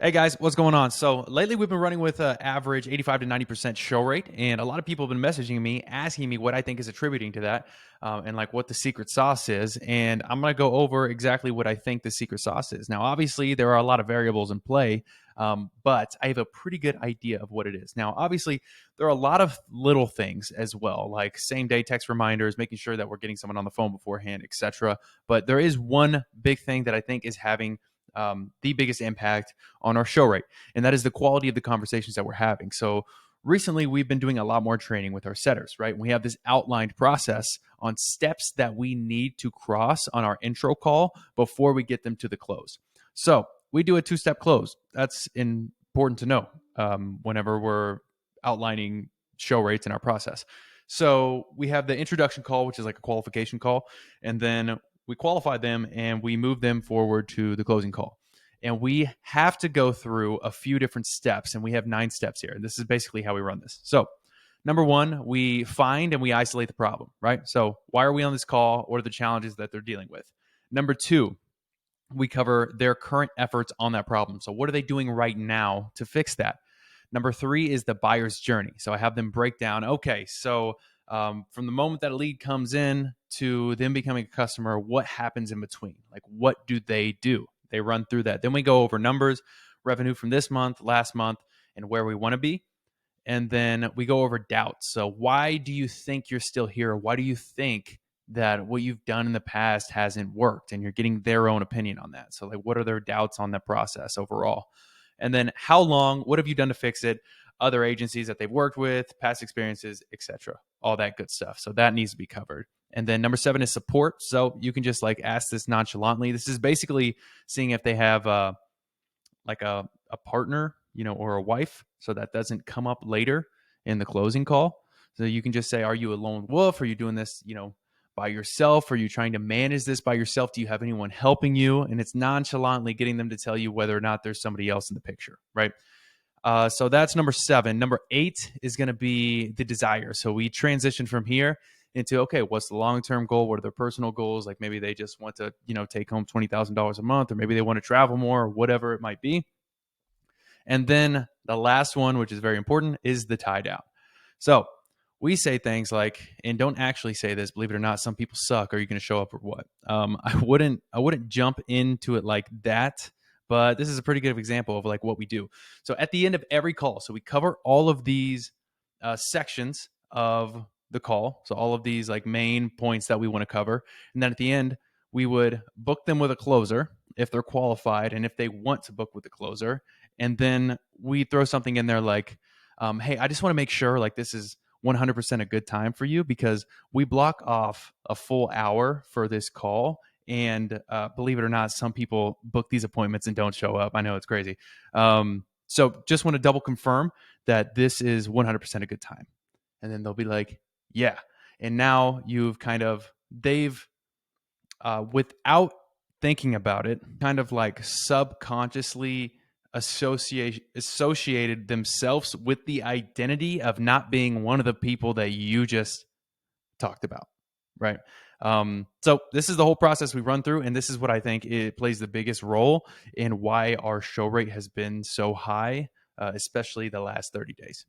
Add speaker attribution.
Speaker 1: Hey guys, what's going on? So lately we've been running with an average 85 to 90% show rate, and a lot of people have been messaging me, asking me what I think is attributing to that, and like what the secret sauce is. And I'm going to go over exactly what I think the secret sauce is. Now, obviously, there are a lot of variables in play, but I have a pretty good idea of what it is. Now, obviously, there are a lot of little things as well, like same day text reminders, making sure that we're getting someone on the phone beforehand, etc. But there is one big thing that I think is having the biggest impact on our show rate, and that is the quality of the conversations that we're having. So recently, we've been doing a lot more training with our setters, right? We have this outlined process on steps that we need to cross on our intro call before we get them to the close. So we do a two-step close. That's important to know whenever we're outlining show rates in our process. So we have the introduction call, which is like a qualification call, and then we qualify them and we move them forward to the closing call. And we have to go through a few different steps, and we have 9 steps here. This is basically how we run this. So number one, we find and we isolate the problem, right? So why are we on this call? What are the challenges that they're dealing with? Number two, we cover their current efforts on that problem. So what are they doing right now to fix that? Number three is the buyer's journey. So I have them break down, okay, so from the moment that a lead comes in to them becoming a customer, what happens in between? Like, what do? They run through that. Then we go over numbers, revenue from this month, last month, and where we want to be. And then we go over doubts. So why do you think you're still here? Why do you think that what you've done in the past hasn't worked? And you're getting their own opinion on that. So like, what are their doubts on that process overall? And then how long, what have you done to fix it? Other agencies that they've worked with, past experiences, etc. All that good stuff. So that needs to be covered. And then number 7 is support. So you can just like ask this nonchalantly. This is basically seeing if they have like a partner, or a wife, so that doesn't come up later in the closing call. So you can just say, are you a lone wolf? Are you doing this, by yourself? Are you trying to manage this by yourself? Do you have anyone helping you? And it's nonchalantly getting them to tell you whether or not there's somebody else in the picture, right? So that's number 7. Number 8 is going to be the desire. So we transition from here into, okay, what's the long-term goal? What are their personal goals? Like maybe they just want to, take home $20,000 a month, or maybe they want to travel more, or whatever it might be. And then the last one, which is very important, is the tie down. So we say things like, and don't actually say this, believe it or not, some people suck. Are you going to show up or what? I wouldn't jump into it like that, but this is a pretty good example of like what we do. So at the end of every call, so we cover all of these sections of the call. So all of these like main points that we want to cover. And then at the end, we would book them with a closer if they're qualified and if they want to book with a closer. And then we throw something in there like, hey, I just want to make sure like this is 100% a good time for you, because we block off a full hour for this call. And believe it or not, some people book these appointments and don't show up. I know, it's crazy. So just want to double confirm that this is 100% a good time. And then they'll be like, yeah. And now they've, without thinking about it, kind of like subconsciously associated themselves with the identity of not being one of the people that you just talked about, right? So this is the whole process we run through, and this is what I think it plays the biggest role in why our show rate has been so high, especially the last 30 days.